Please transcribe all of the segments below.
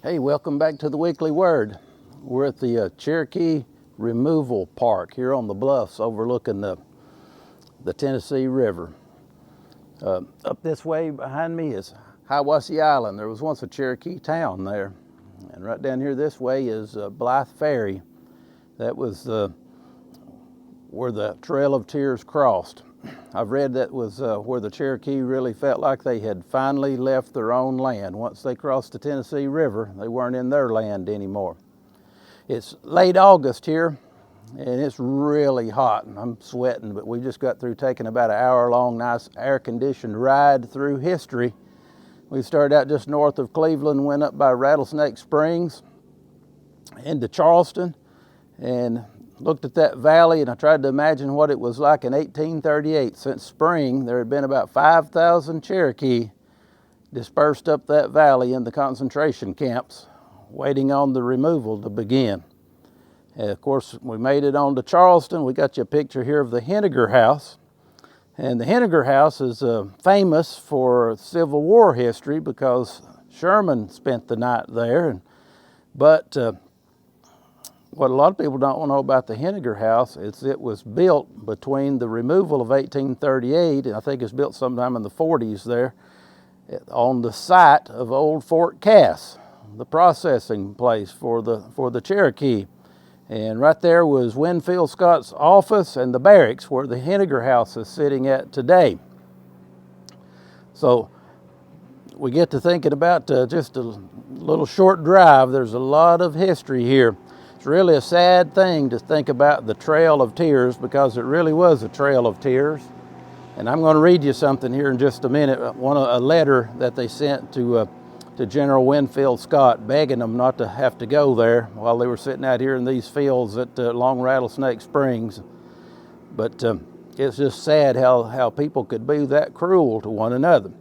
Hey, welcome back to the Weekly Word. We're at the Cherokee Removal Park here on the bluffs overlooking the Tennessee River. Up this way behind me is Hiwassee Island. There was once a Cherokee town there. And right down here this way is Blythe Ferry. That was where the Trail of Tears crossed. I've read that was where the Cherokee really felt like they had finally left their own land. Once they crossed the Tennessee River, they weren't in their land anymore. It's late August here, and it's really hot. I'm sweating, but we just got through taking about an hour-long, nice air-conditioned ride through history. We started out just north of Cleveland, went up by Rattlesnake Springs into Charleston, and looked at that valley, and I tried to imagine what it was like in 1838. Since spring, there had been about 5,000 Cherokee dispersed up that valley in the concentration camps, waiting on the removal to begin. And of course, we made it on to Charleston. We got you a picture here of the Henniger House. And the Henniger House is famous for Civil War history because Sherman spent the night there. But what a lot of people don't know about the Henniger House is it was built between the removal of 1838, and I think it's built sometime in the 40s there, on the site of old Fort Cass, the processing place for the Cherokee. And right there was Winfield Scott's office and the barracks where the Henniger House is sitting at today. So we get to thinking about just a little short drive. There's a lot of history here. It's really a sad thing to think about the Trail of Tears because it really was a trail of tears. And I'm going to read you something here in just a minute, a letter that they sent to General Winfield Scott, begging them not to have to go there while they were sitting out here in these fields at Long Rattlesnake Springs. But it's just sad how people could be that cruel to one another.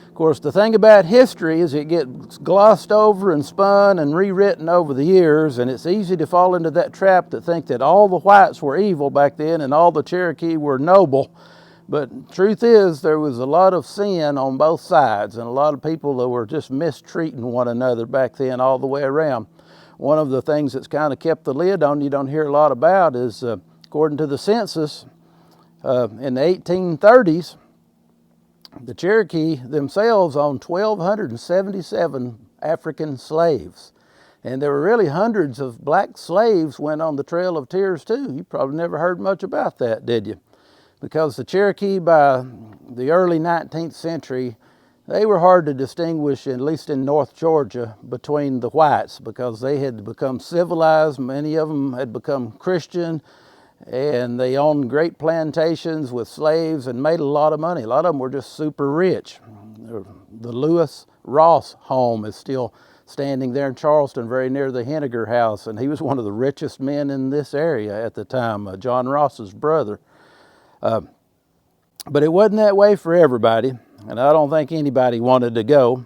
Of course, the thing about history is it gets glossed over and spun and rewritten over the years, and it's easy to fall into that trap to think that all the whites were evil back then and all the Cherokee were noble. But truth is, there was a lot of sin on both sides, and a lot of people that were just mistreating one another back then all the way around. One of the things that's kind of kept the lid on you don't hear a lot about is, according to the census, in the 1830s, the Cherokee themselves owned 1,277 African slaves. And there were really hundreds of black slaves went on the Trail of Tears too. You probably never heard much about that, did you? Because the Cherokee, by the early 19th century, they were hard to distinguish, at least in North Georgia, between the whites because they had become civilized. Many of them had become Christian, and they owned great plantations with slaves and made a lot of money. A lot of them were just super rich. The Lewis Ross home is still standing there in Charleston, very near the Henniger House, and he was one of the richest men in this area at the time, John Ross's brother. But it wasn't that way for everybody, and I don't think anybody wanted to go.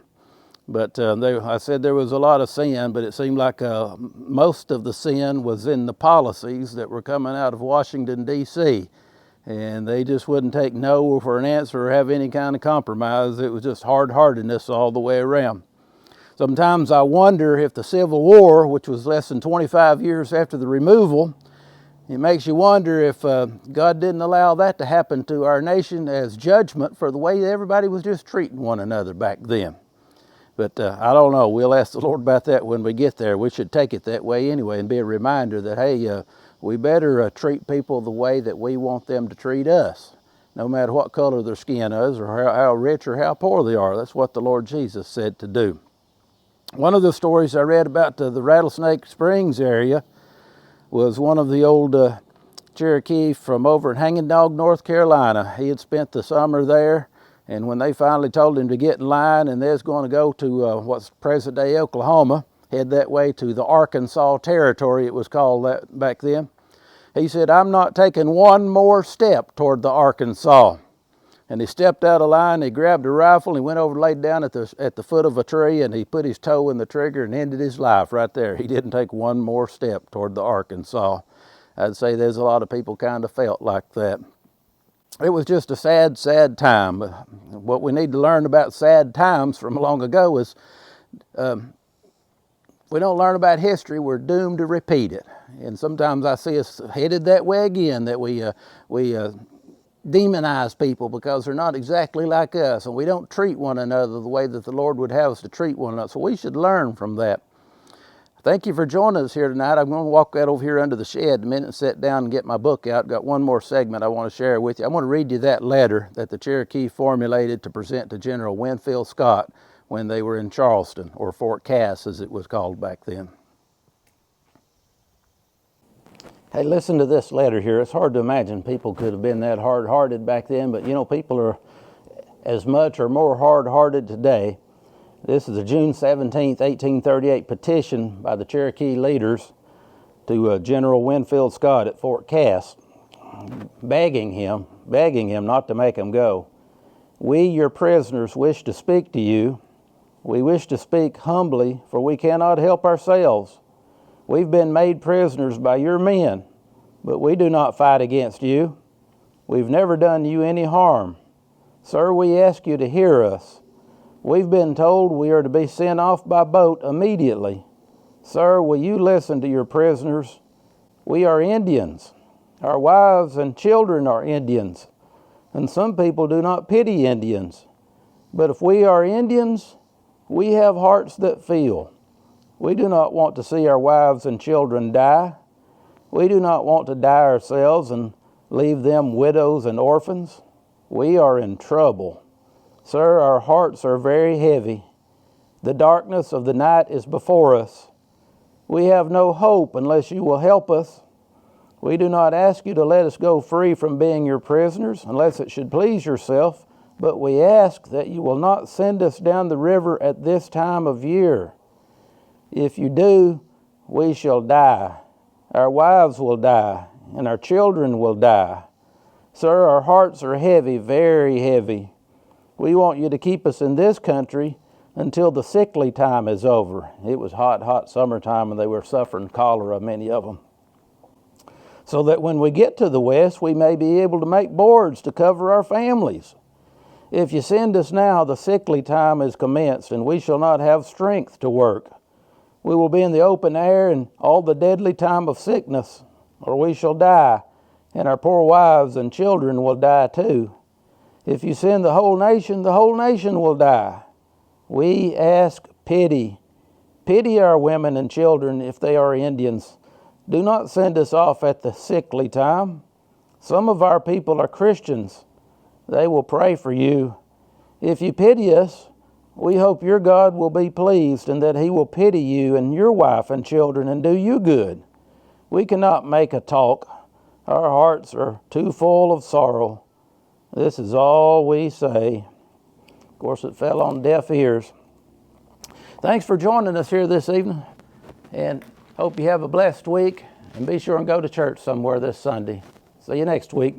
But I said there was a lot of sin, but it seemed like most of the sin was in the policies that were coming out of Washington, D.C., and they just wouldn't take no for an answer or have any kind of compromise. It was just hard-heartedness all the way around. Sometimes I wonder if the Civil War, which was less than 25 years after the removal, it makes you wonder if God didn't allow that to happen to our nation as judgment for the way everybody was just treating one another back then. But I don't know. We'll ask the Lord about that when we get there. We should take it that way anyway and be a reminder that, hey, we better treat people the way that we want them to treat us, no matter what color their skin is or how rich or how poor they are. That's what the Lord Jesus said to do. One of the stories I read about the Rattlesnake Springs area was one of the old Cherokee from over in Hanging Dog, North Carolina. He had spent the summer there, and when they finally told him to get in line and they was going to go to what's present-day Oklahoma, head that way to the Arkansas Territory, it was called that back then, he said, "I'm not taking one more step toward the Arkansas." And he stepped out of line, he grabbed a rifle, he went over and laid down at the foot of a tree, and he put his toe in the trigger and ended his life right there. He didn't take one more step toward the Arkansas. I'd say there's a lot of people kind of felt like that. It was just a sad, sad time. What we need to learn about sad times from long ago is we don't learn about history, we're doomed to repeat it. And sometimes I see us headed that way again, that we demonize people because they're not exactly like us, and we don't treat one another the way that the Lord would have us to treat one another. So we should learn from that. Thank you for joining us here tonight. I'm going to walk out over here under the shed in a minute and sit down and get my book out. Got one more segment I want to share with you. I want to read you that letter that the Cherokee formulated to present to General Winfield Scott when they were in Charleston, or Fort Cass as it was called back then. Hey, listen to this letter here. It's hard to imagine people could have been that hard-hearted back then, but you know, people are as much or more hard-hearted today. This is a June 17th, 1838 petition by the Cherokee leaders to General Winfield Scott at Fort Cass, begging him not to make him go. We, your prisoners, wish to speak to you. We wish to speak humbly, for we cannot help ourselves. We've been made prisoners by your men, but we do not fight against you. We've never done you any harm. Sir, we ask you to hear us. We've been told we are to be sent off by boat immediately. Sir, will you listen to your prisoners? We are Indians. Our wives and children are Indians, and some people do not pity Indians. But if we are Indians, we have hearts that feel. We do not want to see our wives and children die. We do not want to die ourselves and leave them widows and orphans. We are in trouble. Sir, our hearts are very heavy. The darkness of the night is before us. We have no hope unless you will help us. We do not ask you to let us go free from being your prisoners, unless it should please yourself, but we ask that you will not send us down the river at this time of year. If you do, we shall die. Our wives will die, and our children will die. Sir, our hearts are heavy, very heavy. We want you to keep us in this country until the sickly time is over. It was hot summertime, and they were suffering cholera, many of them. So that when we get to the West, we may be able to make boards to cover our families. If you send us now, the sickly time is commenced, and we shall not have strength to work. We will be in the open air and all the deadly time of sickness, or we shall die, and our poor wives and children will die too. If you send the whole nation will die. We ask pity. Pity our women and children if they are Indians. Do not send us off at the sickly time. Some of our people are Christians. They will pray for you. If you pity us, we hope your God will be pleased and that he will pity you and your wife and children and do you good. We cannot make a talk. Our hearts are too full of sorrow. This is all we say. Of course, it fell on deaf ears. Thanks for joining us here this evening, and hope you have a blessed week, and be sure and go to church somewhere this Sunday. See you next week.